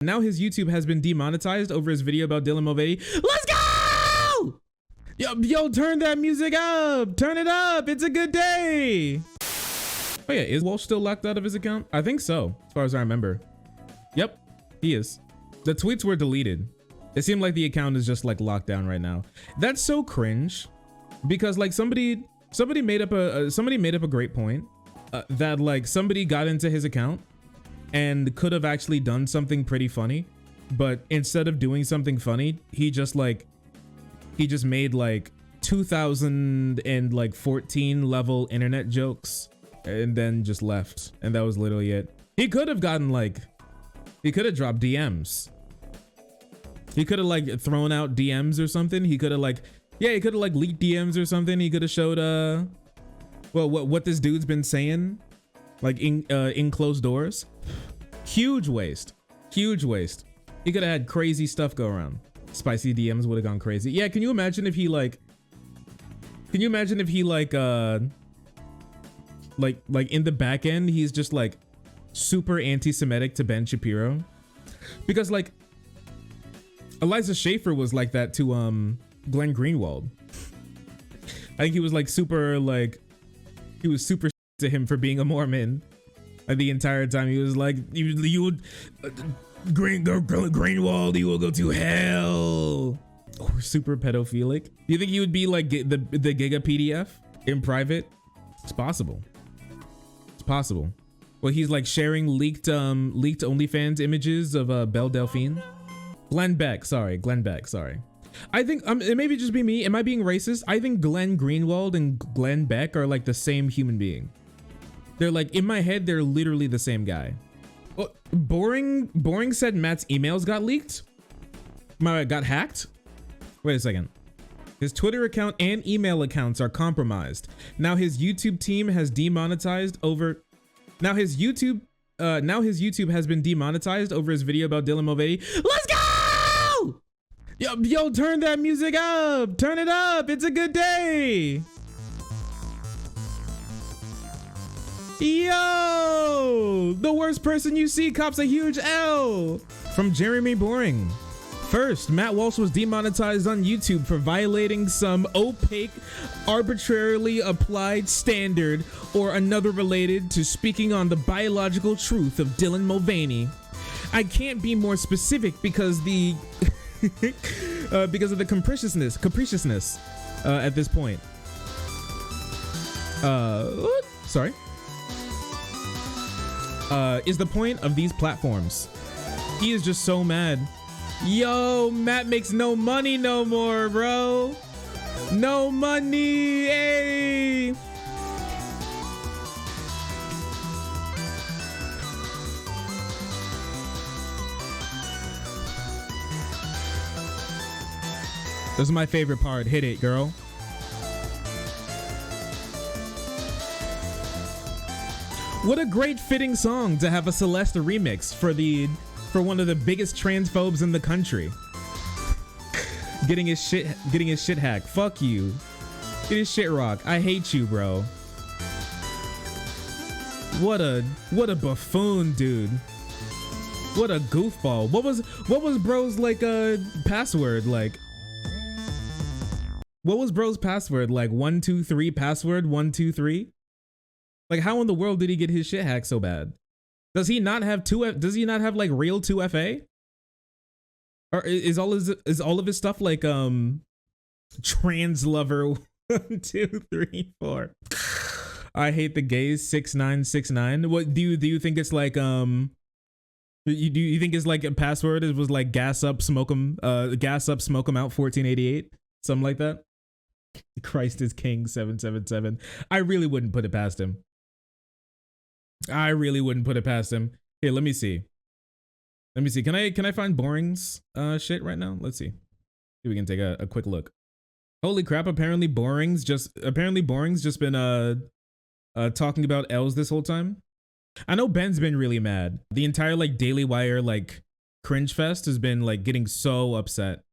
Now his YouTube has been demonetized over his video about Dylan Mulvaney. Let's go! Yo, turn that music up. Turn it up. It's a good day. Oh yeah, is Walsh still locked out of his account? I think so, as far as I remember. Yep, he is. The tweets were deleted. It seemed like the account is just like locked down right now. That's so cringe, because like somebody made up a great point that like somebody got into his account and could have actually done something pretty funny, but instead of doing something funny, he just made like 2014 level internet jokes and then just left, and that was literally it. He could have gotten like, he could have dropped DMs. He could have like thrown out DMs or something. He could have like, yeah, he could have like leaked DMs or something. He could have showed well, what this dude's been saying, like in closed doors. Huge waste. He could have had crazy stuff go around. Spicy DMs would have gone crazy. Yeah, can you imagine if he like in the back end he's just like super anti-Semitic to Ben Shapiro? Because like Eliza Schaefer was like that to Glenn Greenwald. I think he was like super to him for being a Mormon. And the entire time he was like, you would Greenwald, you will go to hell. Oh, super pedophilic. Do you think he would be like the Giga PDF in private? It's possible. It's possible. Well, he's like sharing leaked OnlyFans images of Belle Delphine. Glenn Beck, sorry. I think it may just be me. Am I being racist? I think Glenn Greenwald and Glenn Beck are like the same human being. They're like, in my head, they're literally the same guy. Oh, Boring said Matt's emails got leaked. Got hacked. Wait a second. His Twitter account and email accounts are compromised. Now his YouTube team has demonetized over. Now his YouTube has been demonetized over his video about Dylan Mulvaney. Let's go! Yo, turn that music up. Turn it up. It's a good day. Yo, the worst person you see cops a huge L. From Jeremy Boring. First, Matt Walsh was demonetized on YouTube for violating some opaque, arbitrarily applied standard or another related to speaking on the biological truth of Dylan Mulvaney. I can't be more specific because the because of the capriciousness at this point. Sorry. Is the point of these platforms. He is just so mad. Yo, Matt makes no money no more, bro. No money, hey. This is my favorite part. Hit it, girl. What a great fitting song to have a Celeste remix for one of the biggest transphobes in the country. Getting his shit hacked. Fuck you. Get his shit rock. I hate you, bro. What a buffoon, dude. What a goofball. What was bro's like password like? What was bro's password like? 123 password 123? Like, how in the world did he get his shit hacked so bad? Does he not have does he not have like real 2FA? Or is all of his stuff like trans lover 1 2 3 4? I hate the gays 6969. What do you think it's like you think it's like a password? It was like gas up smoke 'em out 1488, something like that. Christ is King 777. I really wouldn't put it past him. Here, let me see. Can I find Boring's shit right now? Let's see. See if we can take a quick look. Holy crap, apparently Boring's just been talking about L's this whole time. I know Ben's been really mad. The entire like Daily Wire like cringe fest has been like getting so upset.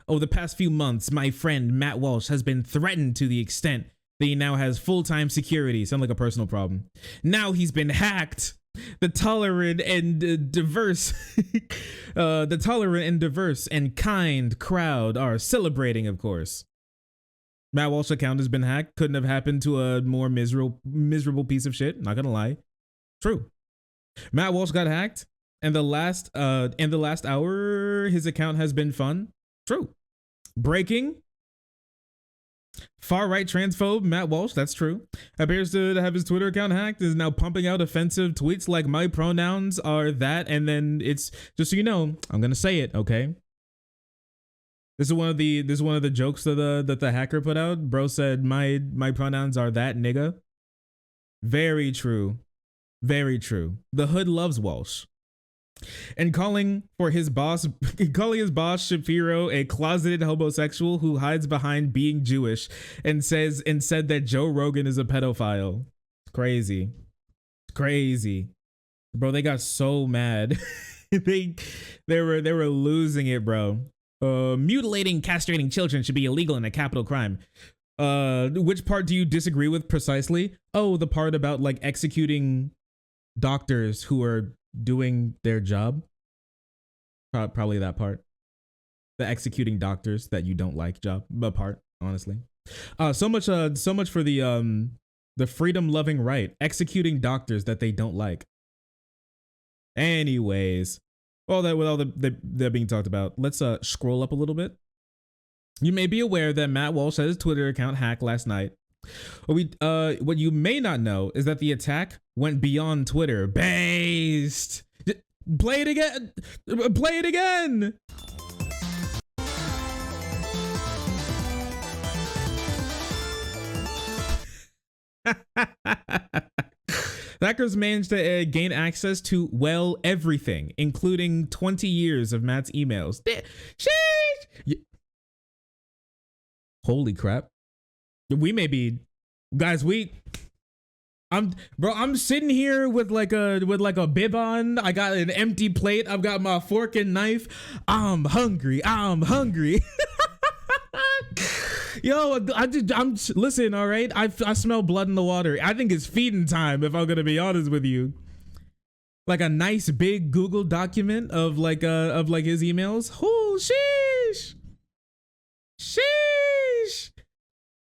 Oh, the past few months, my friend Matt Walsh has been threatened to the extent that he now has full-time security. Sound like a personal problem. Now he's been hacked. The tolerant and diverse, the tolerant and diverse and kind crowd are celebrating, of course. Matt Walsh's account has been hacked. Couldn't have happened to a more miserable piece of shit. Not gonna lie. True. Matt Walsh got hacked, and in the last hour, his account has been fun. True. Breaking. Far-right transphobe Matt Walsh, that's true, appears to have his Twitter account hacked, is now pumping out offensive tweets like my pronouns are that, and then it's, just so you know, I'm gonna say it, okay? This is one of the jokes that the hacker put out. Bro said my pronouns are that nigga. Very true. Very true. The hood loves Walsh. And calling his boss Shapiro a closeted homosexual who hides behind being Jewish and said that Joe Rogan is a pedophile. Crazy. Crazy. Bro, they got so mad. they were losing it, bro. Mutilating, castrating children should be illegal and a capital crime. Which part do you disagree with precisely? Oh, the part about like executing doctors who are doing their job. Probably that part. The executing doctors that you don't like job part, honestly. So much for the freedom loving right, executing doctors that they don't like. Anyways, with all that being talked about, let's scroll up a little bit. You may be aware that Matt Walsh had his Twitter account hacked last night. What you may not know is that the attack went beyond Twitter based. Play it again. Play it again. Hackers managed to gain access to, well, everything, including 20 years of Matt's emails. Holy crap. We may be, guys, I'm sitting here with like a bib on. I got an empty plate. I've got my fork and knife. I'm hungry. Yo, I'm listen, all right. I smell blood in the water. I think it's feeding time, if I'm gonna be honest with you. Like a nice big Google document of like his emails. Oh, sheesh.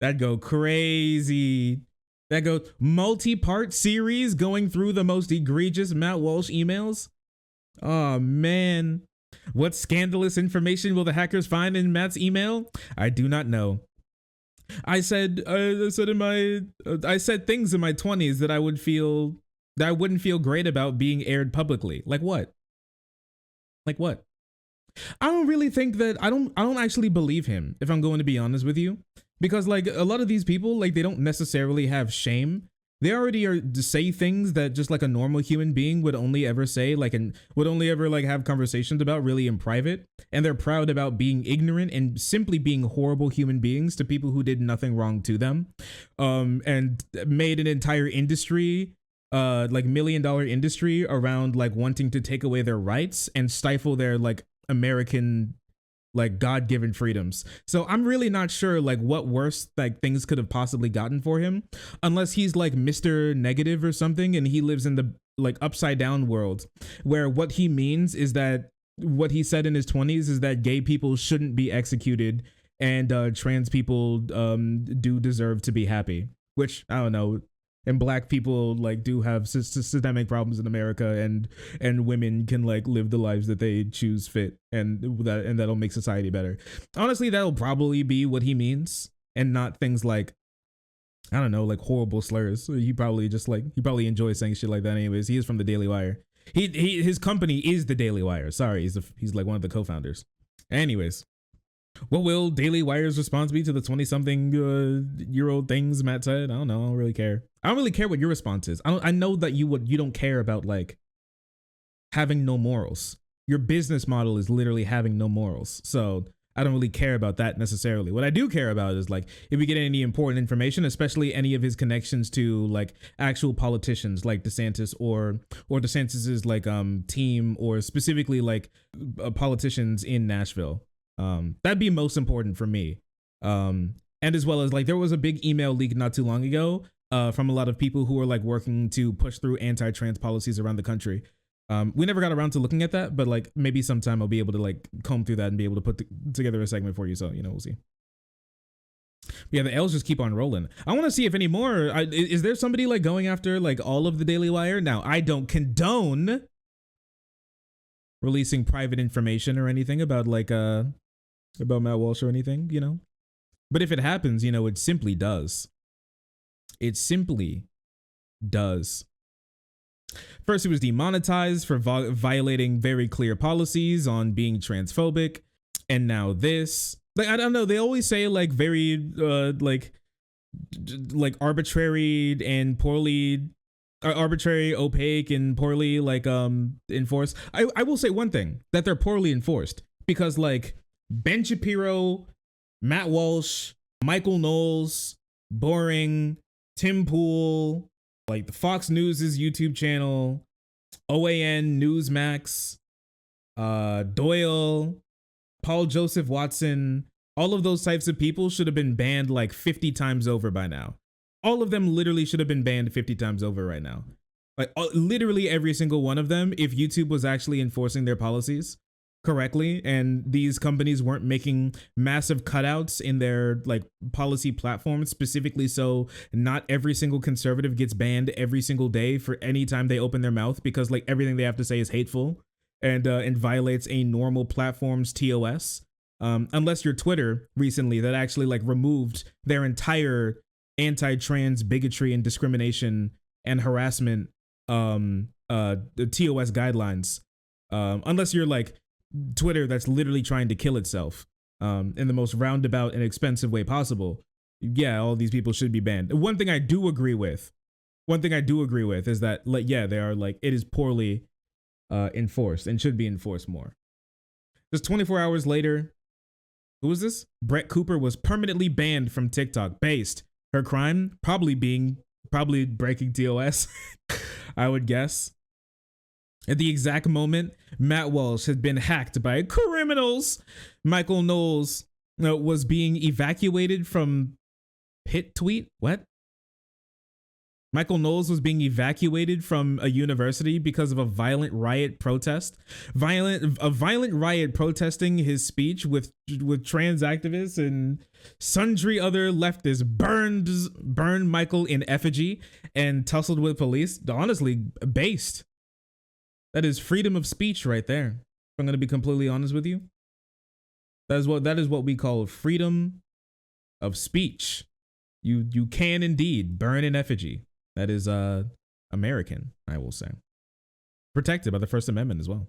That'd go crazy. That go multi-part series going through the most egregious Matt Walsh emails. Oh man. What scandalous information will the hackers find in Matt's email? I do not know. I said things in my 20s that I wouldn't feel great about being aired publicly. Like what? I don't really think that I don't actually believe him, if I'm going to be honest with you, because like a lot of these people, like they don't necessarily have shame. They already are to say things that just like a normal human being would only ever say, like, and would only ever like have conversations about really in private. And they're proud about being ignorant and simply being horrible human beings to people who did nothing wrong to them. And made an entire industry, like $1 million industry around like wanting to take away their rights and stifle their like American like God-given freedoms. So I'm really not sure like what worse like things could have possibly gotten for him, unless he's like Mr. Negative or something and he lives in the like upside down world where what he means is that what he said in his 20s is that gay people shouldn't be executed and trans people do deserve to be happy, which I don't know. And black people like do have systemic problems in America, and women can like live the lives that they choose fit, and that'll make society better. Honestly, that'll probably be what he means, and not things like, I don't know, like horrible slurs. He probably enjoys saying shit like that. Anyways, he is from the Daily Wire. His company is the Daily Wire. Sorry, he's like one of the co-founders. Anyways. What will Daily Wire's response be to the 20-something year old things Matt said? I don't know. I don't really care. I don't really care what your response is. I know that you don't care about like having no morals. Your business model is literally having no morals. So I don't really care about that necessarily. What I do care about is like if we get any important information, especially any of his connections to like actual politicians like DeSantis or DeSantis's like team, or specifically like politicians in Nashville. That'd be most important for me. And as well as like there was a big email leak not too long ago from a lot of people who are like working to push through anti-trans policies around the country. We never got around to looking at that, but like maybe sometime I'll be able to like comb through that and be able to put together a segment for you. So, you know, we'll see. Yeah, the L's just keep on rolling. I want to see if any more. Is there somebody like going after like all of the Daily Wire? Now, I don't condone releasing private information or anything about like about Matt Walsh or anything, you know. But if it happens, you know, it simply does. It simply does. First, he was demonetized for violating very clear policies on being transphobic, and now this. Like, I don't know. They always say like very like arbitrary and poorly, arbitrary, opaque, and poorly like enforced. I will say one thing, that they're poorly enforced, because like Ben Shapiro, Matt Walsh, Michael Knowles, Boring, Tim Pool, like the Fox News' YouTube channel, OAN, Newsmax, Doyle, Paul Joseph Watson, all of those types of people should have been banned like 50 times over by now. All of them literally should have been banned 50 times over right now. Like literally every single one of them, if YouTube was actually enforcing their policies correctly and these companies weren't making massive cutouts in their like policy platforms specifically so not every single conservative gets banned every single day for any time they open their mouth, because like everything they have to say is hateful and violates a normal platform's TOS. Unless you're Twitter recently, that actually like removed their entire anti-trans bigotry and discrimination and harassment the TOS guidelines. Unless you're like Twitter, that's literally trying to kill itself in the most roundabout and expensive way possible. Yeah, all these people should be banned. One thing I do agree with is that like, yeah, they are like, it is poorly enforced and should be enforced more. Just 24 hours later, who was this? Brett Cooper was permanently banned from TikTok based her crime probably breaking TOS, I would guess. At the exact moment Matt Walsh had been hacked by criminals, Michael Knowles was being evacuated from Hit Tweet. What? Michael Knowles was being evacuated from a university because of a violent riot protest. A violent riot protesting his speech with trans activists and sundry other leftists burned Michael in effigy and tussled with police. Honestly, based. That is freedom of speech right there. If I'm going to be completely honest with you. That is what we call freedom of speech. You can indeed burn in effigy. That is American, I will say. Protected by the First Amendment as well.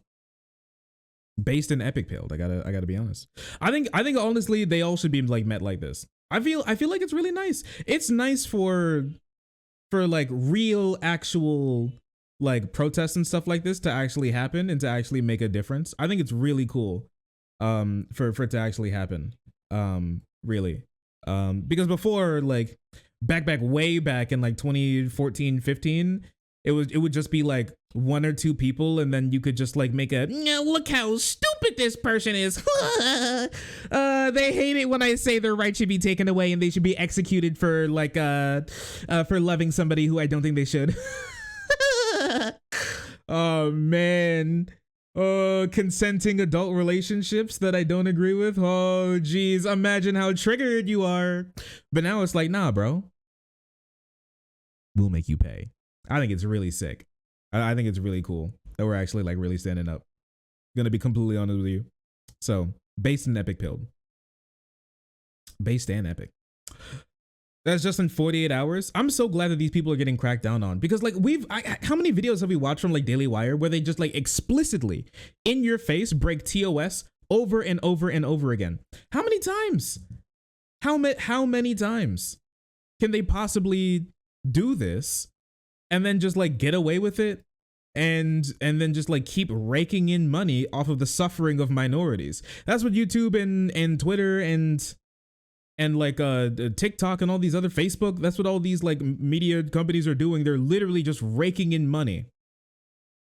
Based in epic pilled. I gotta be honest. I think honestly they all should be like met like this. I feel like it's really nice. It's nice for like real actual like protests and stuff like this to actually happen and to actually make a difference. I think it's really cool for it to actually happen. Really. Because before, like way back in like 2014, 15, it would just be like one or two people, and then you could just like make a look how stupid this person is. They hate it when I say their right should be taken away and they should be executed for like for loving somebody who I don't think they should. Oh man. Consenting adult relationships that I don't agree with. Oh geez, imagine how triggered you are. But now it's like, nah, bro, we'll make you pay. I think it's really sick. I think it's really cool that we're actually like really standing up. Gonna be completely honest with you. So based and epic pilled. Based and epic. That's just in 48 hours. I'm so glad that these people are getting cracked down on, because like how many videos have we watched from like Daily Wire where they just like explicitly in your face break TOS over and over and over again? How many times? How many times can they possibly do this and then just like get away with it and then just like keep raking in money off of the suffering of minorities? That's what YouTube and Twitter and like TikTok and all these other Facebook, that's what all these like media companies are doing. They're literally just raking in money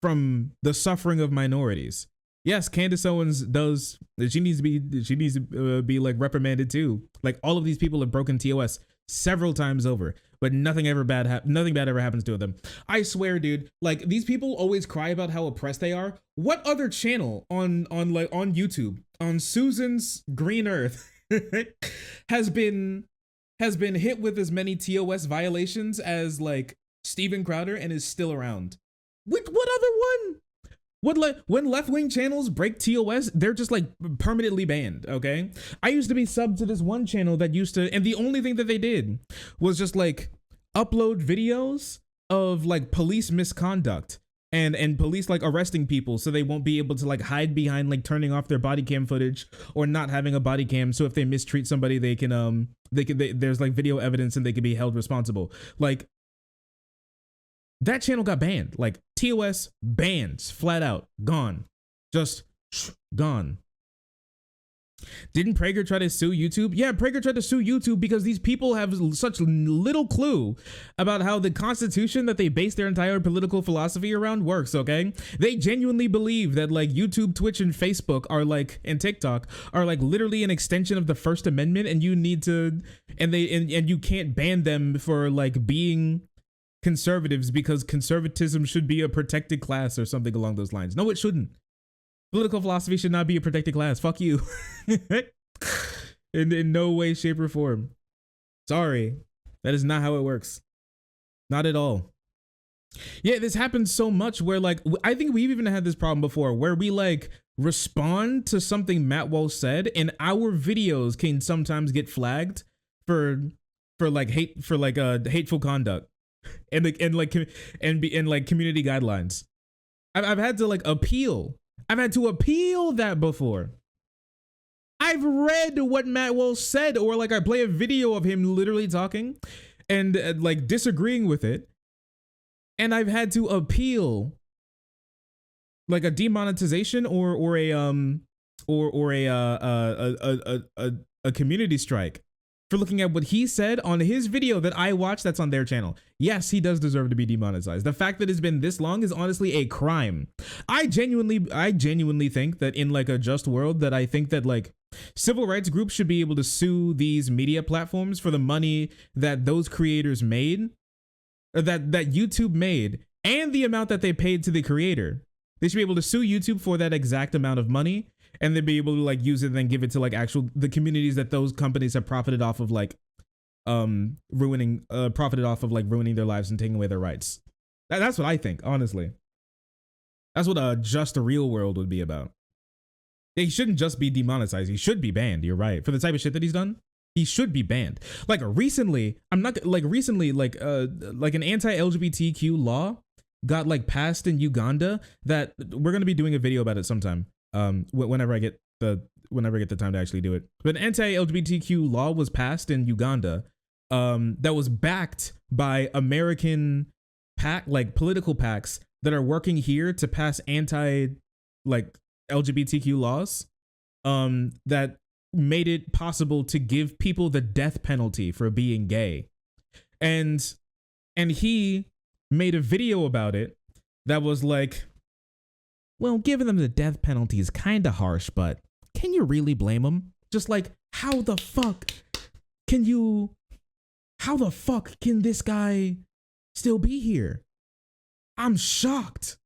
from the suffering of minorities. Yes, Candace Owens does. She needs to be like reprimanded too. Like all of these people have broken TOS several times over. but nothing bad ever happens to them. I swear, dude. Like, these people always cry about how oppressed they are. What other channel on YouTube, on Susan's Green Earth, has been hit with as many TOS violations as like Steven Crowder and is still around? What other one? When left-wing channels break TOS, they're just like permanently banned, okay? I used to be subbed to this one channel that used to, and the only thing that they did was just like upload videos of like police misconduct and police like arresting people so they won't be able to like hide behind like turning off their body cam footage or not having a body cam. So if they mistreat somebody, they can there's like video evidence and they can be held responsible. Like, that channel got banned. Like, TOS bans, flat out, gone, just gone. Didn't Prager try to sue YouTube? Yeah, Prager tried to sue YouTube because these people have such little clue about how the Constitution that they base their entire political philosophy around works, okay? They genuinely believe that like YouTube, Twitch, and Facebook are like, and TikTok are like literally an extension of the First Amendment, and you need to, and you can't ban them for like being conservatives because conservatism should be a protected class or something along those lines. No, it shouldn't. Political philosophy should not be a protected class. Fuck you. in no way, shape, or form. Sorry. That is not how it works. Not at all. Yeah, this happens so much where like, I think we've even had this problem before where we like respond to something Matt Walsh said and our videos can sometimes get flagged for hateful conduct and community guidelines. I've had to like appeal. I've had to appeal that before. I've read what Matt Walsh said, or like I play a video of him literally talking and like disagreeing with it, and I've had to appeal like a demonetization or a community strike for looking at what he said on his video that I watched that's on their channel. Yes, he does deserve to be demonetized. The fact that it's been this long is honestly a crime. I genuinely think that in like a just world that I think that like civil rights groups should be able to sue these media platforms for the money that those creators made, or that YouTube made, and the amount that they paid to the creator. They should be able to sue YouTube for that exact amount of money, and they'd be able to like use it and then give it to like the communities that those companies have profited off of like ruining their lives and taking away their rights. That's what I think, honestly. That's what a just a real world would be about. He shouldn't just be demonetized. He should be banned. You're right. For the type of shit that he's done, he should be banned. Like recently, an anti-LGBTQ law got like passed in Uganda that we're going to be doing a video about it sometime. Whenever I get the time to actually do it. But an anti-LGBTQ law was passed in Uganda that was backed by American political PACs that are working here to pass LGBTQ laws that made it possible to give people the death penalty for being gay. And he made a video about it that was like, well, giving them the death penalty is kind of harsh, but can you really blame them? Just like, how the fuck can this guy still be here? I'm shocked.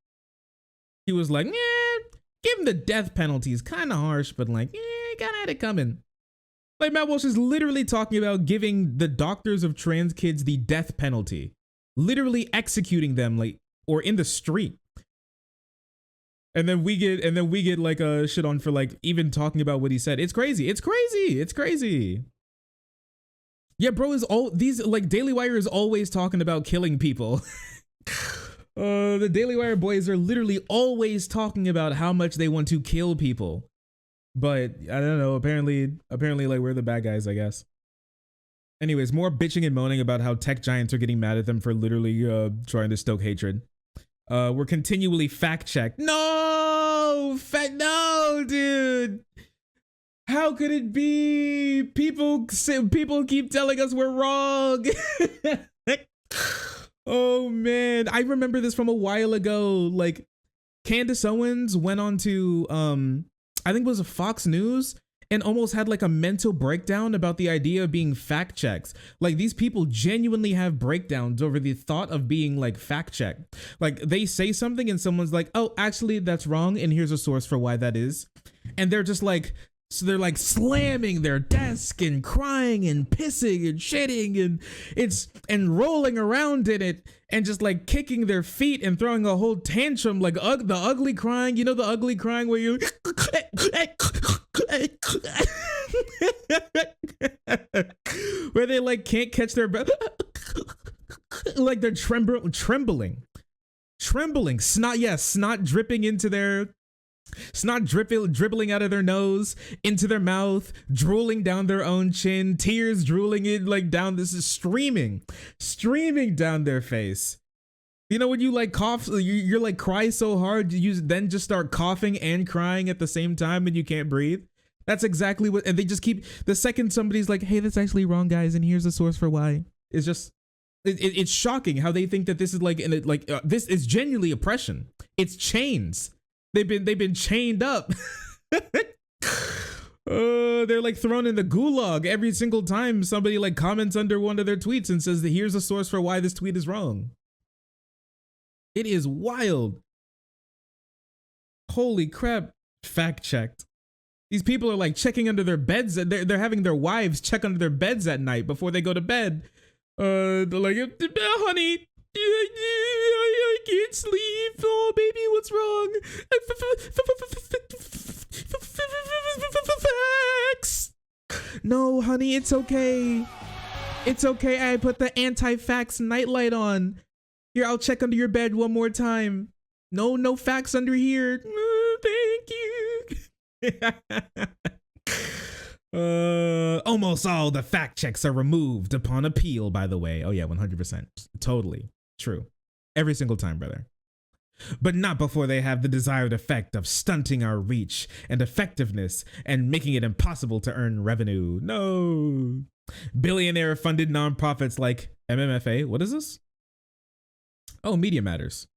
He was like, give him the death penalty is kind of harsh, but like, kind of had it coming. Like, Matt Walsh is literally talking about giving the doctors of trans kids the death penalty, literally executing them like, or in the street. And then we get like a shit on for like even talking about what he said. It's crazy. Yeah, bro, Daily Wire is always talking about killing people. The Daily Wire boys are literally always talking about how much they want to kill people. But I don't know, apparently like we're the bad guys, I guess. Anyways, more bitching and moaning about how tech giants are getting mad at them for literally trying to stoke hatred. We're continually fact-checked. No, dude. How could it be? People keep telling us we're wrong. Oh man, I remember this from a while ago. Like, Candace Owens went on to I think it was a Fox News and almost had like a mental breakdown about the idea of being fact checked. Like these people genuinely have breakdowns over the thought of being like fact checked. Like they say something and someone's like, oh, actually that's wrong. And here's a source for why that is. And they're just like, so they're like slamming their desk and crying and pissing and shitting and rolling around in it and just like kicking their feet and throwing a whole tantrum, like the ugly crying, you know, the ugly crying where you where they like can't catch their breath, like they're trembling, snot dripping into their snot dribbling out of their nose into their mouth, drooling down their own chin, tears drooling in like down. This is streaming down their face. You know when you like cough, you're like cry so hard, you then just start coughing and crying at the same time and you can't breathe. That's exactly what, and they just keep, the second somebody's like, hey, that's actually wrong, guys, and here's the source for why. It's just, it's shocking how they think that this is like, this is genuinely oppression. It's chains. They've been chained up. They're like thrown in the gulag every single time somebody like comments under one of their tweets and says that here's a source for why this tweet is wrong. It is wild. Holy crap. Fact checked. These people are like checking under their beds. They're having their wives check under their beds at night before they go to bed. They're like, honey, I can't sleep. Oh, baby, what's wrong? Facts. No, honey, it's okay. It's okay. I put the anti-fax nightlight on. Here, I'll check under your bed one more time. No facts under here. Thank you. Almost all the fact checks are removed upon appeal, by the way. Oh yeah, 100%. Totally true. Every single time, brother. But not before they have the desired effect of stunting our reach and effectiveness and making it impossible to earn revenue. No. Billionaire funded nonprofits like MMFA. What is this? Oh, Media Matters.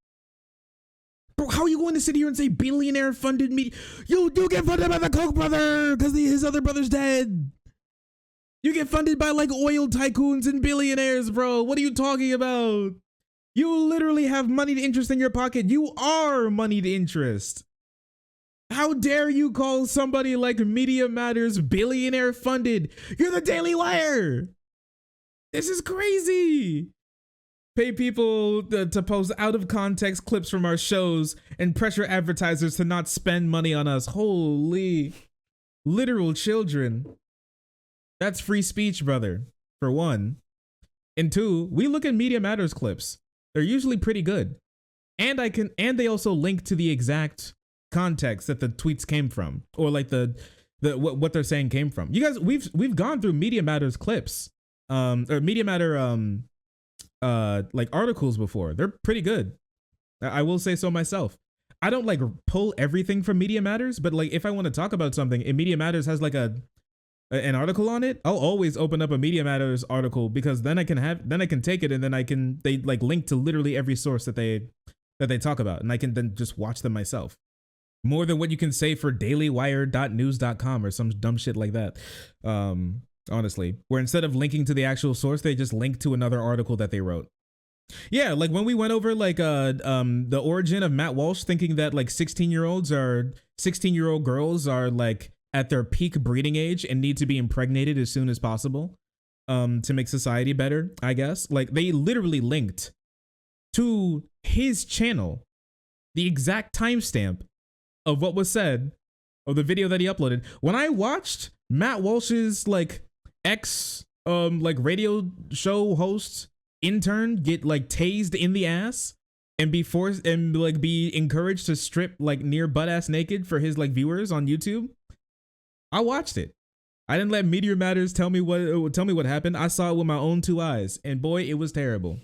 Bro, how are you going to sit here and say billionaire funded media? You get funded by the Koch brother because his other brother's dead. You get funded by like oil tycoons and billionaires, bro. What are you talking about? You literally have moneyed interest in your pocket. You are moneyed interest. How dare you call somebody like Media Matters billionaire funded? You're the Daily Wire. This is crazy. Pay people to post out of context clips from our shows and pressure advertisers to not spend money on us. Holy literal children. That's free speech, brother, for one. And two, we look at Media Matters clips. They're usually pretty good. And they also link to the exact context that the tweets came from, or like what they're saying came from. You guys, we've gone through Media Matters clips, or Media Matter like articles before. They're pretty good. I will say so myself. I don't like pull everything from Media Matters, but like if I want to talk about something and Media Matters has like an article on it, I'll always open up a Media Matters article because then I can take it and then they like link to literally every source that they talk about, and I can then just watch them myself. More than what you can say for dailywire.news.com or some dumb shit like that. Honestly, where instead of linking to the actual source, they just link to another article that they wrote. Yeah, like when we went over like the origin of Matt Walsh thinking that like 16-year-old girls are like at their peak breeding age and need to be impregnated as soon as possible to make society better, I guess. Like they literally linked to his channel, the exact timestamp of what was said of the video that he uploaded. When I watched Matt Walsh's like like radio show host intern get like tased in the ass and be forced and like be encouraged to strip like near butt ass naked for his like viewers on YouTube, I watched it. I didn't let Media Matters tell me what happened. I saw it with my own two eyes, and boy, it was terrible.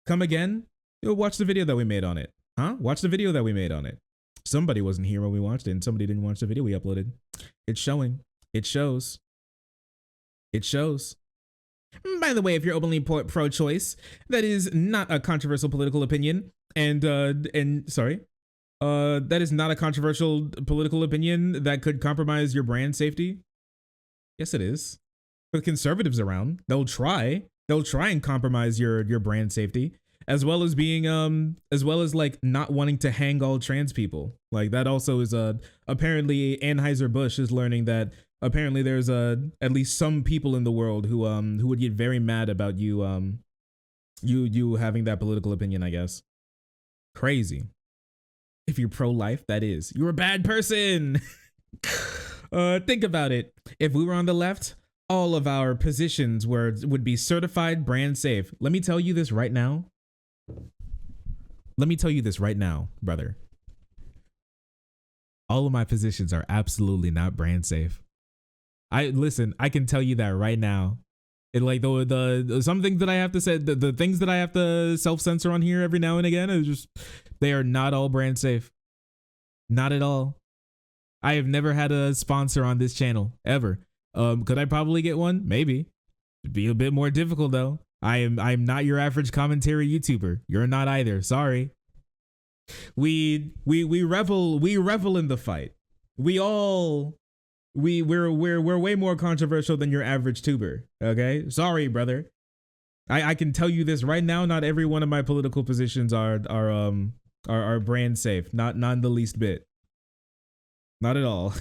Come again? You'll watch the video that we made on it. Huh? Watch the video that we made on it. Somebody wasn't here when we watched it, and somebody didn't watch the video we uploaded. It's showing. It shows. It shows. By the way, if you're openly pro-choice, that is not a controversial political opinion. And sorry, that is not a controversial political opinion that could compromise your brand safety. Yes, it is. With conservatives around, they'll try. They'll try and compromise your brand safety, as well as being as well as like not wanting to hang all trans people. Like that also is apparently Anheuser-Busch is learning that apparently there's at least some people in the world who would get very mad about you having that political opinion, I guess. Crazy. If you're pro-life, that is. You're a bad person. Think about it. If we were on the left, all of our positions would be certified brand safe. Let me tell you this right now. Let me tell you this right now, brother. All of my positions are absolutely not brand safe. I can tell you that right now. It like the some things that I have to say, the things that I have to self-censor on here every now and again is just, they are not all brand safe. Not at all. I have never had a sponsor on this channel ever. Could I probably get one? Maybe. It'd be a bit more difficult though. I'm not your average commentary YouTuber. You're not either. Sorry. We revel in the fight. We're way more controversial than your average tuber. Okay? Sorry, brother. I can tell you this right now, not every one of my political positions are brand safe. Not in the least bit. Not at all.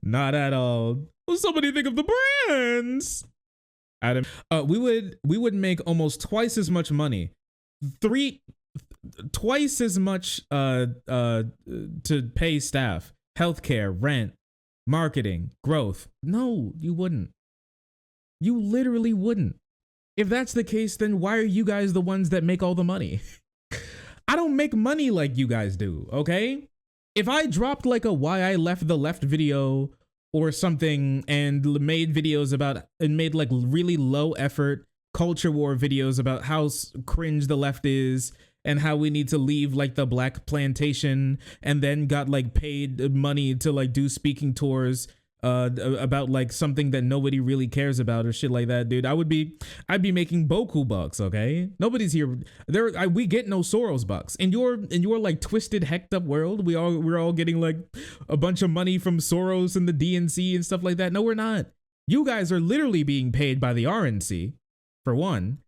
Not at all. What does somebody think of the brands? Adam, we would make almost twice as much money. Twice as much to pay staff, healthcare, rent, marketing, growth. No, you wouldn't. You literally wouldn't. If that's the case, then why are you guys the ones that make all the money? I don't make money like you guys do, okay? If I dropped like a why I left the left video or something and made videos about and made like really low effort culture war videos about how cringe the left is and how we need to leave like the black plantation, and then got like paid money to like do speaking tours about like something that nobody really cares about or shit like that, dude, I'd be making boku bucks, okay? Nobody's here. We get no Soros bucks. In your like twisted, hecked up world, we're all getting like a bunch of money from Soros and the DNC and stuff like that. No, we're not. You guys are literally being paid by the RNC, for one.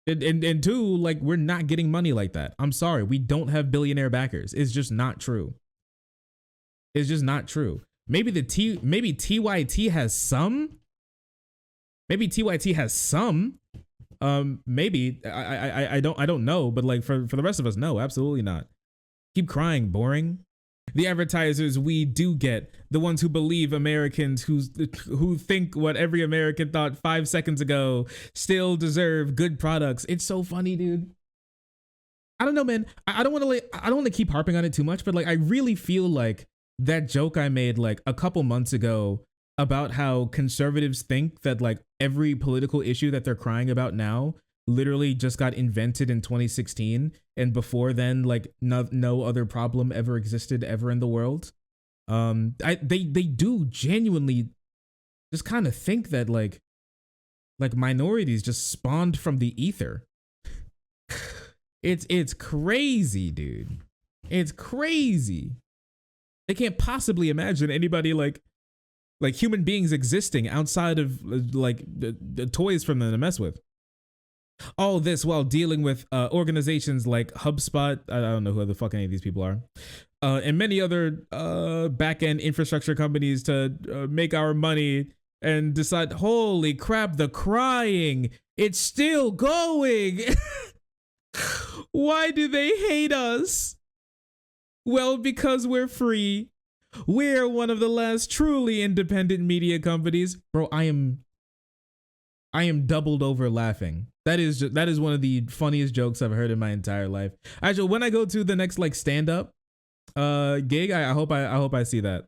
And two, like, we're not getting money like that. I'm sorry, we don't have billionaire backers. It's just not true. It's just not true. Maybe TYT has some. Maybe TYT has some. Maybe I don't know, but like for the rest of us, no, absolutely not. Keep crying, boring. The advertisers we do get, the ones who believe Americans who think what every American thought 5 seconds ago, still deserve good products. It's so funny, dude. I don't know, man. I don't want to keep harping on it too much, but like I really feel like that joke I made like a couple months ago about how conservatives think that like every political issue that they're crying about now literally just got invented in 2016, and before then like no other problem ever existed ever in the world. They do genuinely just kind of think that like minorities just spawned from the ether. It's crazy, dude. It's crazy. They can't possibly imagine anybody like human beings existing outside of like the toys from them to mess with. All this while dealing with organizations like HubSpot, I don't know who the fuck any of these people are, and many other back-end infrastructure companies to make our money and decide, holy crap, the crying, it's still going. Why do they hate us? Well, because we're free. We're one of the last truly independent media companies. Bro, I am doubled over laughing. That is one of the funniest jokes I've heard in my entire life. Actually, when I go to the next like stand-up gig, I hope I see that.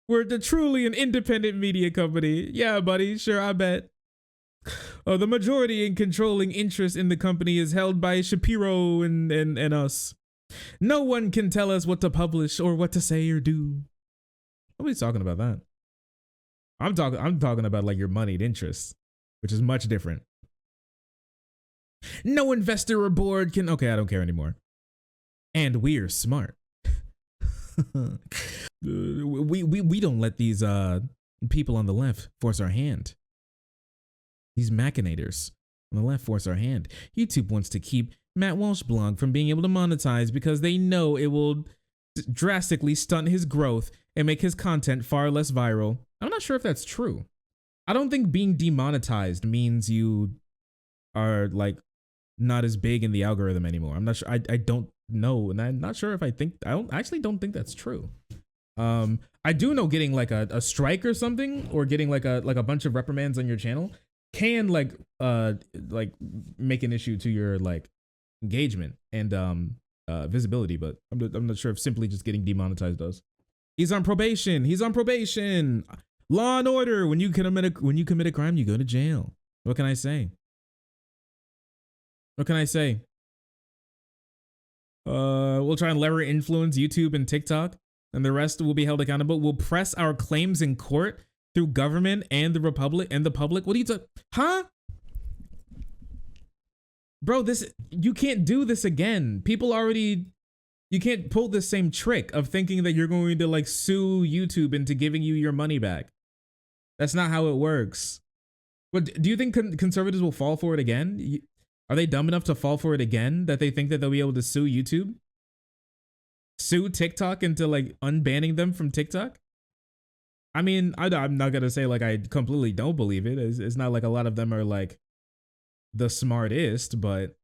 We're truly an independent media company. Yeah, buddy, sure, I bet. The majority and controlling interest in the company is held by Shapiro and us. No one can tell us what to publish or what to say or do. Nobody's talking about that. I'm talking about like your moneyed interests, which is much different. No investor or board can. Okay, I don't care anymore. And we're smart. We don't let these people on the left force our hand. These machinators on the left force our hand. YouTube wants to keep Matt Walsh blog from being able to monetize because they know it will drastically stunt his growth and make his content far less viral. I'm not sure if that's true. I don't think being demonetized means you are like not as big in the algorithm anymore. I'm not sure. I don't know, and I'm not sure if I don't think that's true. I do know getting like a strike or something, or getting like a bunch of reprimands on your channel can like make an issue to your like engagement and visibility, but I'm not sure if simply just getting demonetized does. He's on probation. He's on probation. Law and order. When you commit a crime, you go to jail. What can I say? What can I say? We'll try and lever influence YouTube and TikTok, and the rest will be held accountable. We'll press our claims in court through government and the republic and the public. What are you talking? Huh? Bro, you can't do this again. People already, you can't pull the same trick of thinking that you're going to like sue YouTube into giving you your money back. That's not how it works. But do you think conservatives will fall for it again? Are they dumb enough to fall for it again, that they think that they'll be able to sue YouTube? Sue TikTok into like unbanning them from TikTok? I mean, I'm not going to say like I completely don't believe it. It's not like a lot of them are like the smartest, but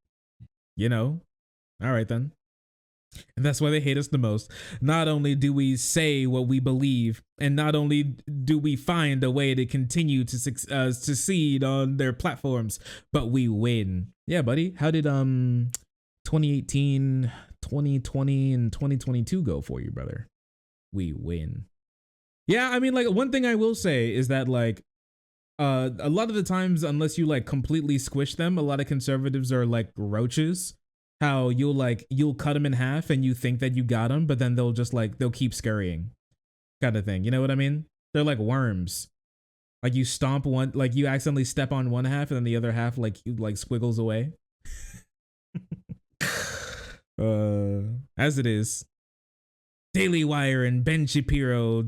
you know, all right then. And that's why they hate us the most. Not only do we say what we believe, and not only do we find a way to continue to succeed on their platforms, but we win. Yeah, buddy. How did 2018, 2020, and 2022 go for you, brother? We win. Yeah, I mean, like, one thing I will say is that like a lot of the times, unless you like completely squish them, a lot of conservatives are like roaches. How you'll cut them in half and you think that you got them, but then they'll keep scurrying, kind of thing. You know what I mean? They're like worms. Like you stomp one, like you accidentally step on one half and then the other half like squiggles away. As it is. Daily Wire and Ben Shapiro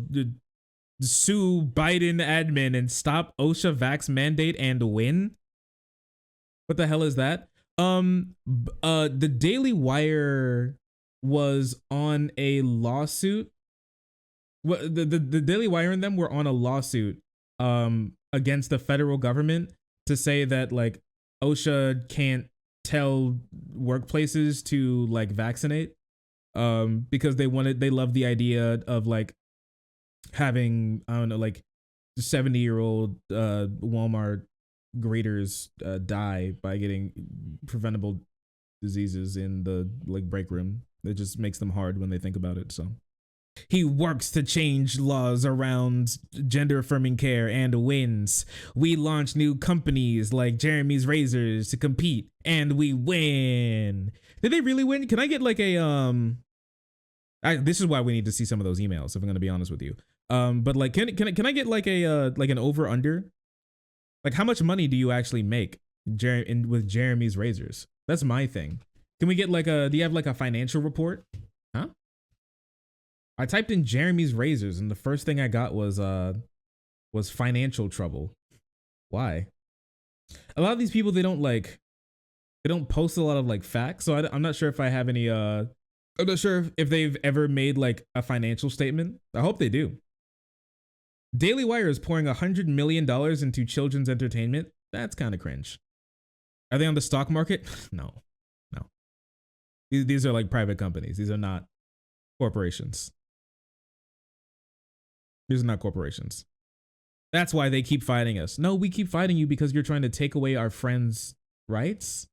sue Biden admin and stop OSHA vax mandate and win. What the hell is that? The Daily Wire was on a lawsuit. The Daily Wire and them were on a lawsuit against the federal government to say that like OSHA can't tell workplaces to like vaccinate because they love the idea of like having, I don't know, like 70-year-old Walmart greeters die by getting preventable diseases in the like break room. It just makes them hard when they think about it. So he works to change laws around gender affirming care and wins. We launch new companies like Jeremy's Razors to compete and we win. Did they really win? Can I get like a this is why we need to see some of those emails, if I'm going to be honest with you. But like can I get like a like an over under? Like, how much money do you actually make with Jeremy's Razors? That's my thing. Can we get like do you have like a financial report? Huh? I typed in Jeremy's Razors and the first thing I got was financial trouble. Why? A lot of these people, they don't post a lot of like facts. So I'm not sure if I have any, I'm not sure if they've ever made like a financial statement. I hope they do. Daily Wire is pouring $100 million into children's entertainment. That's kind of cringe. Are they on the stock market? No. These are like private companies. These are not corporations. These are not corporations. That's why they keep fighting us. No, we keep fighting you because you're trying to take away our friends' rights,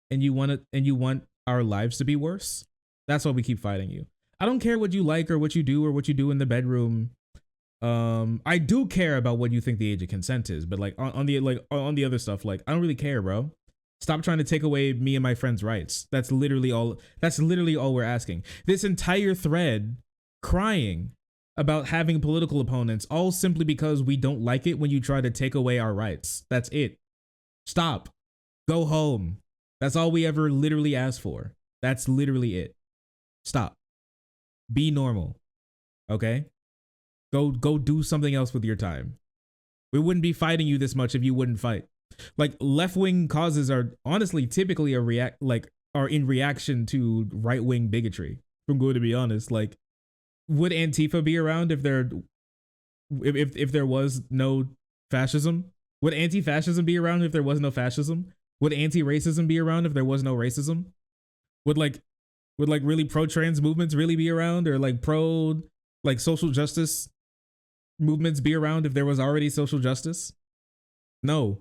and you want our lives to be worse. That's why we keep fighting you. I don't care what you like or what you do in the bedroom. I do care about what you think the age of consent is, but like on the other stuff, like I don't really care, bro. Stop trying to take away me and my friends' rights. That's literally all we're asking. This entire thread crying about having political opponents, all simply because we don't like it when you try to take away our rights. That's it. Stop. Go home. That's all we ever literally ask for. That's literally it. Stop. Be normal. Okay, go do something else with your time. We wouldn't be fighting you this much if you wouldn't fight. Like left wing causes are honestly typically are in reaction to right wing bigotry. If I'm going to be honest, like would Antifa be around if there was no fascism? Would anti-fascism be around if there was no fascism? Would anti-racism be around if there was no racism? Would really pro-trans movements really be around, or like pro like social justice movements be around if there was already social justice? No.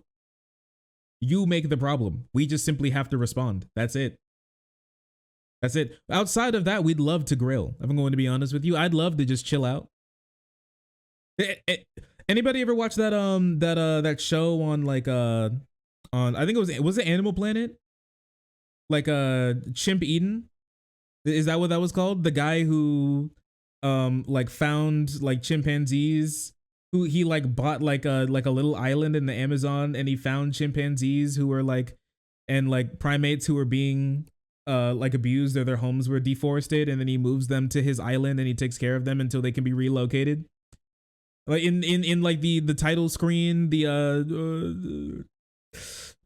You make the problem. We just simply have to respond. That's it. That's it. Outside of that, we'd love to grill. If I'm going to be honest with you, I'd love to just chill out. Anybody ever watch that show on like on I think it was it Animal Planet? Like Chimp Eden? Is that what that was called? The guy who like found like chimpanzees, who he like bought like a little island in the Amazon, and he found chimpanzees who were like, and like primates who were being like abused, or their homes were deforested, and then he moves them to his island and he takes care of them until they can be relocated. Like in like the title screen, the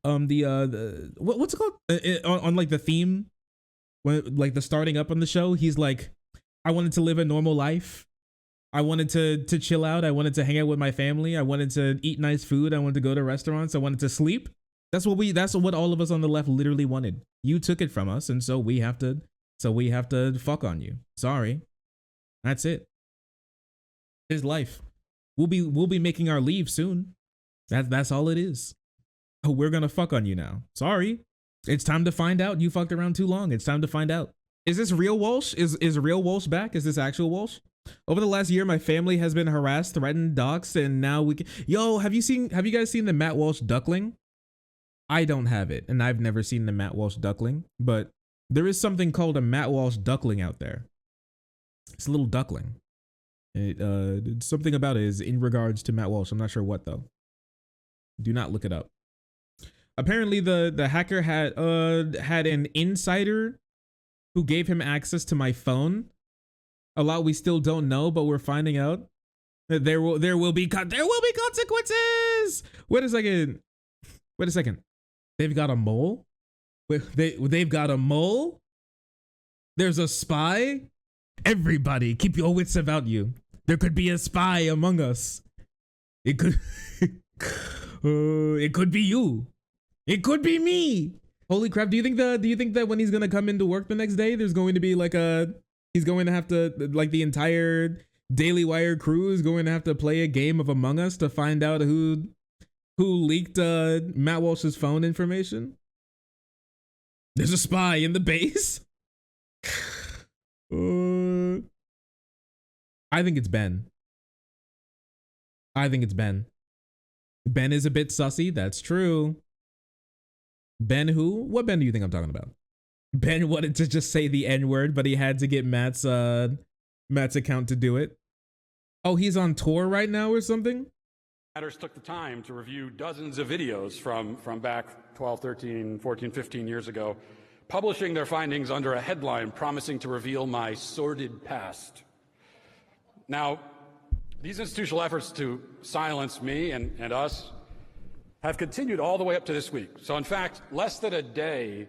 what's it called on like the theme, when like the starting up on the show, he's like, I wanted to live a normal life. I wanted to chill out. I wanted to hang out with my family. I wanted to eat nice food. I wanted to go to restaurants. I wanted to sleep. That's what all of us on the left literally wanted. You took it from us, and so we have to fuck on you. Sorry. That's it. His life. We'll be making our leave soon. That's all it is. Oh, we're gonna fuck on you now. Sorry. It's time to find out. You fucked around too long. It's time to find out. Is this real Walsh? Is real Walsh back? Is this actual Walsh? Over the last year, my family has been harassed, threatened, doxxed, and now we can. Yo, have you guys seen the Matt Walsh duckling? I don't have it, and I've never seen the Matt Walsh duckling, but there is something called a Matt Walsh duckling out there. It's a little duckling. Something about it is in regards to Matt Walsh. I'm not sure what though. Do not look it up. Apparently, the hacker had an insider who gave him access to my phone. A lot we still don't know, but we're finding out that there will be consequences. Wait a second. They've got a mole. They've got a mole. There's a spy. Everybody, keep your wits about you. There could be a spy among us. It could. It could be you. It could be me. Holy crap! Do you think that when he's gonna come into work the next day, there's going to be like he's going to have to, like, the entire Daily Wire crew is going to have to play a game of Among Us to find out who leaked Matt Walsh's phone information? There's a spy in the base. I think it's Ben. Ben is a bit sussy. That's true. Ben who? What Ben do you think I'm talking about? Ben wanted to just say the N-word, but he had to get Matt's account to do it. Oh, he's on tour right now or something? Matters took the time to review dozens of videos from back 12, 13, 14, 15 years ago, publishing their findings under a headline promising to reveal my sordid past. Now, these institutional efforts to silence me and us have continued all the way up to this week. So in fact, less than a day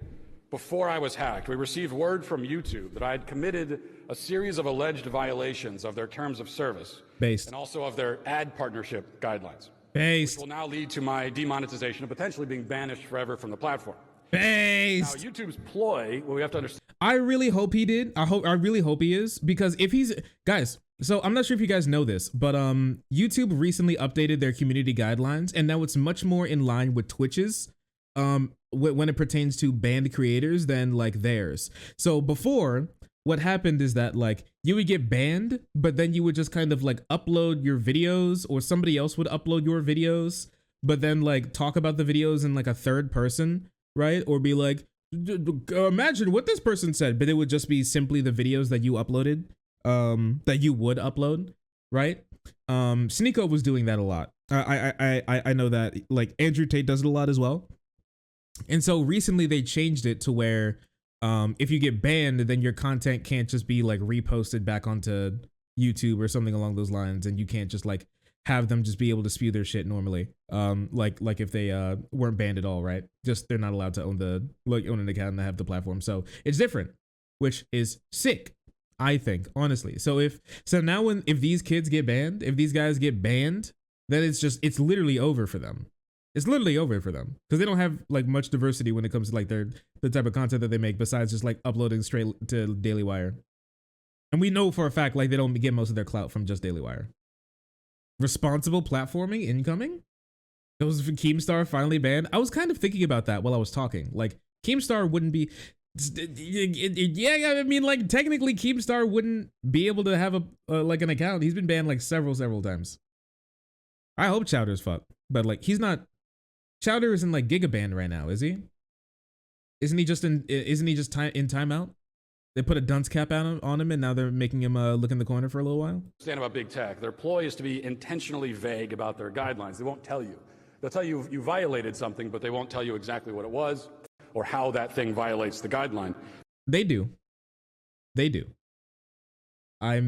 before I was hacked, we received word from YouTube that I had committed a series of alleged violations of their terms of service. Based. And also of their ad partnership guidelines. Based. Which will now lead to my demonetization and potentially being banished forever from the platform. Based. Now, YouTube's ploy, well, we have to understand. I really hope he did. I really hope he is, because if he's, guys, so I'm not sure if you guys know this, but YouTube recently updated their community guidelines, and now it's much more in line with Twitch's when it pertains to banned creators than like theirs. So before, what happened is that like you would get banned, but then you would just kind of like upload your videos, or somebody else would upload your videos, but then like talk about the videos in like a third person, right? Or be like, imagine what this person said, but it would just be simply the videos that you uploaded, that you would upload, right? Sneeko was doing that a lot. I know that, like, Andrew Tate does it a lot as well. And so recently they changed it to where if you get banned, then your content can't just be like reposted back onto YouTube or something along those lines, and you can't just like have them just be able to spew their shit normally. Like if they weren't banned at all, right? Just they're not allowed to own an account and have the platform. So it's different, which is sick, I think, honestly. If these kids get banned, if these guys get banned, then it's literally over for them. It's literally over for them because they don't have like much diversity when it comes to like the type of content that they make besides just like uploading straight to Daily Wire. And we know for a fact like they don't get most of their clout from just Daily Wire. Responsible platforming incoming? Those Keemstar finally banned? I was kind of thinking about that while I was talking. Like Keemstar wouldn't be yeah, I mean like technically Keemstar wouldn't be able to have a like an account. He's been banned like several times. I hope Chowder's fucked, but like he's not. Chowder isn't like Gigabanned right now, is he? Isn't he just in timeout? They put a dunce cap on him and now they're making him look in the corner for a little while. Understand about big tech. Their ploy is to be intentionally vague about their guidelines. They won't tell you. They'll tell you you violated something, but they won't tell you exactly what it was or how that thing violates the guideline. They do. I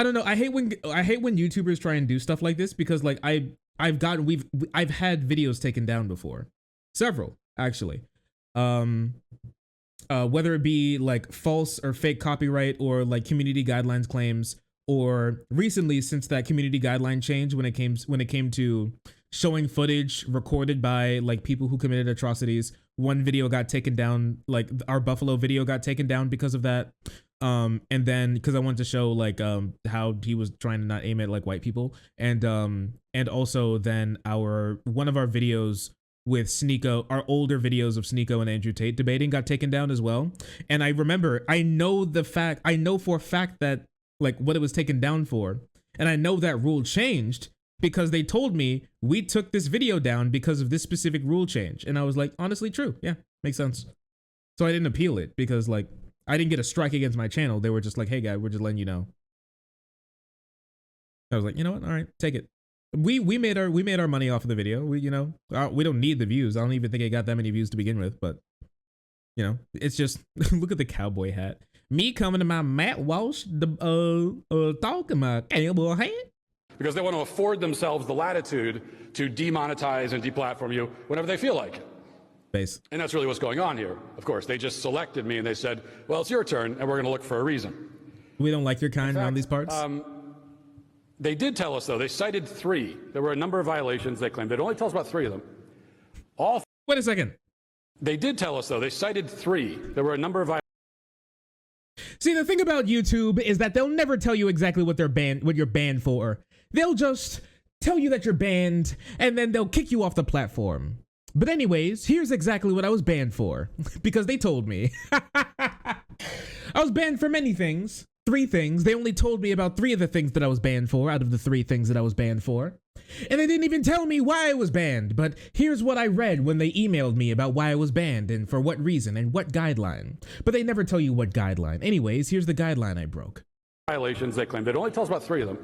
don't know. I hate when YouTubers try and do stuff like this because like I've had videos taken down before. Several, actually. Whether it be like false or fake copyright or like community guidelines claims, or recently since that community guideline change when it came to showing footage recorded by like people who committed atrocities. One video got taken down, like our Buffalo video got taken down because of that. And then because I wanted to show like how he was trying to not aim at like white people, and also then one of our videos with Sneeko, our older videos of Sneeko and Andrew Tate debating got taken down as well. And I remember, I know for a fact that like what it was taken down for, and I know that rule changed because they told me we took this video down because of this specific rule change. And I was like, honestly, true. Yeah, makes sense. So I didn't appeal it because like I didn't get a strike against my channel. They were just like, hey guy, we're just letting you know. I was like, you know what? All right, take it. We made our money off of the video. We don't need the views. I don't even think it got that many views to begin with, but you know, it's just look at the cowboy hat. Me coming to my Matt Walsh talking my cowboy hat. Because they want to afford themselves the latitude to demonetize and deplatform you whenever they feel like it. Base. And that's really what's going on here. Of course, they just selected me and they said, well, it's your turn and we're going to look for a reason. We don't like your kind around these parts. They did tell us, though. They cited 3. There were a number of violations they claimed. They'd only tell us about 3 of them. Wait a second. They did tell us, though. They cited 3. There were a number of violations. See, the thing about YouTube is that they'll never tell you exactly what you're banned for. They'll just tell you that you're banned, and then they'll kick you off the platform. But anyways, here's exactly what I was banned for, because they told me. I was banned for many things. 3 things. They only told me about 3 of the things that I was banned for out of the 3 things that I was banned for. And they didn't even tell me why I was banned, but here's what I read when they emailed me about why I was banned and for what reason and what guideline. But they never tell you what guideline. Anyways, here's the guideline I broke. Violations they claimed. They'd only tell us about 3 of them.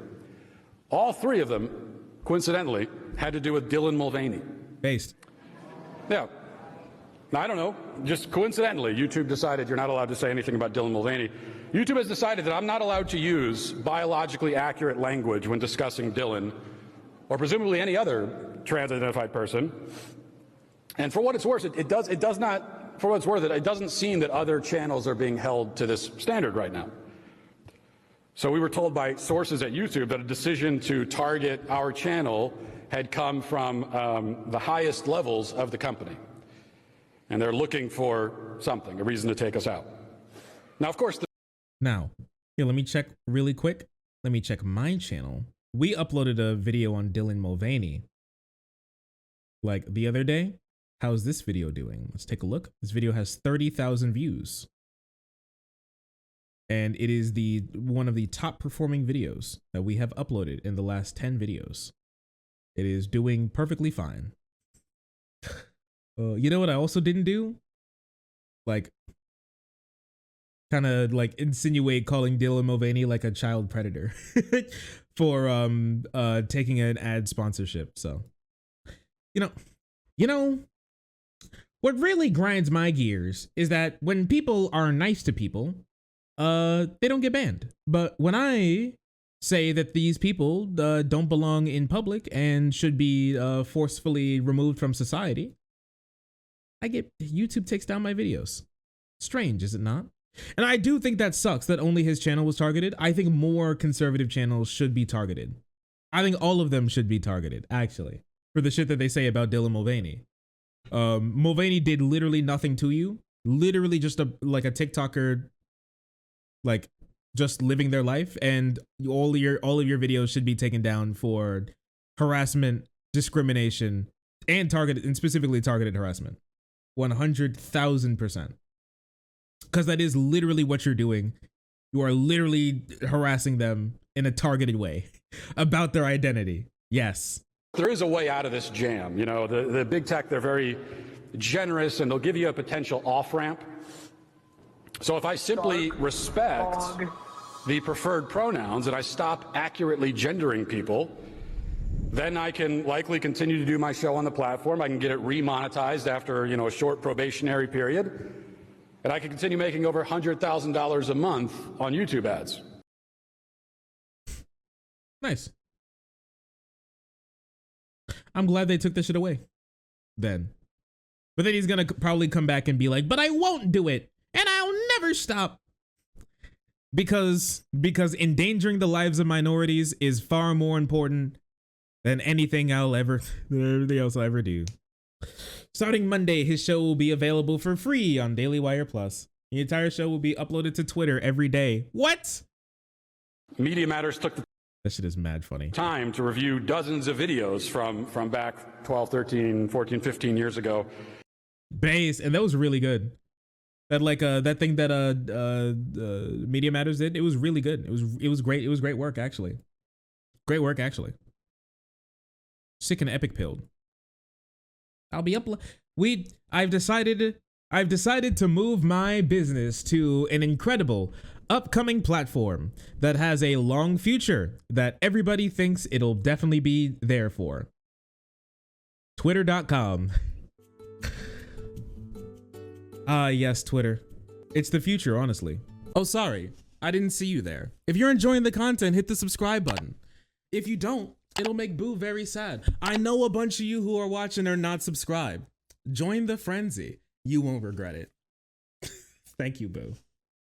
All 3 of them, coincidentally, had to do with Dylan Mulvaney. Based. Yeah. Now, I don't know. Just coincidentally, YouTube decided you're not allowed to say anything about Dylan Mulvaney. YouTube has decided that I'm not allowed to use biologically accurate language when discussing Dylan, or presumably any other trans-identified person. And for what it's worth, it doesn't seem that other channels are being held to this standard right now. So we were told by sources at YouTube that a decision to target our channel had come from the highest levels of the company. And they're looking for something, a reason to take us out. Now, of course... Now, here, let me check really quick. Let me check my channel. We uploaded a video on Dylan Mulvaney like the other day. How's this video doing? Let's take a look. This video has 30,000 views. And it is one of the top performing videos that we have uploaded in the last 10 videos. It is doing perfectly fine. You know what I also didn't do? Like, kind of like insinuate calling Dylan Mulvaney like a child predator for taking an ad sponsorship. So, you know, what really grinds my gears is that when people are nice to people, they don't get banned. But when I say that these people don't belong in public and should be forcefully removed from society, I get YouTube takes down my videos. Strange, is it not? And I do think that sucks that only his channel was targeted. I think more conservative channels should be targeted. I think all of them should be targeted, actually, for the shit that they say about Dylan Mulvaney. Mulvaney did literally nothing to you. Literally just a TikToker, like just living their life, and all of your videos should be taken down for harassment, discrimination, and specifically targeted harassment. 100,000%. Because that is literally what you're doing. You are literally harassing them in a targeted way about their identity. Yes. There is a way out of this jam. You know, the big tech, they're very generous and they'll give you a potential off-ramp. So if I simply respect the preferred pronouns and I stop accurately gendering people, then I can likely continue to do my show on the platform. I can get it remonetized after, you know, a short probationary period. And I can continue making over $100,000 a month on YouTube ads. Nice. I'm glad they took this shit away then. But then he's going to probably come back and be like, but I won't do it. And I'll never stop. Because endangering the lives of minorities is far more important than anything else I'll ever do. Starting Monday, his show will be available for free on Daily Wire Plus. The entire show will be uploaded to Twitter every day. What? Media Matters took the that shit is mad funny. Time to review dozens of videos from back 12, 13, 14, 15 years ago. Base, and that was really good. That that thing that Media Matters did, it was really good. It was great. It was great work, actually. Great work, actually. Sick and epic pilled. I'll be I've decided to move my business to an incredible upcoming platform that has a long future that everybody thinks it'll definitely be there for. Twitter.com. Ah, yes, Twitter. It's the future, honestly. Oh, sorry. I didn't see you there. If you're enjoying the content, hit the subscribe button. If you don't, it'll make Boo very sad. I know a bunch of you who are watching are not subscribed. Join the frenzy. You won't regret it. Thank you, Boo.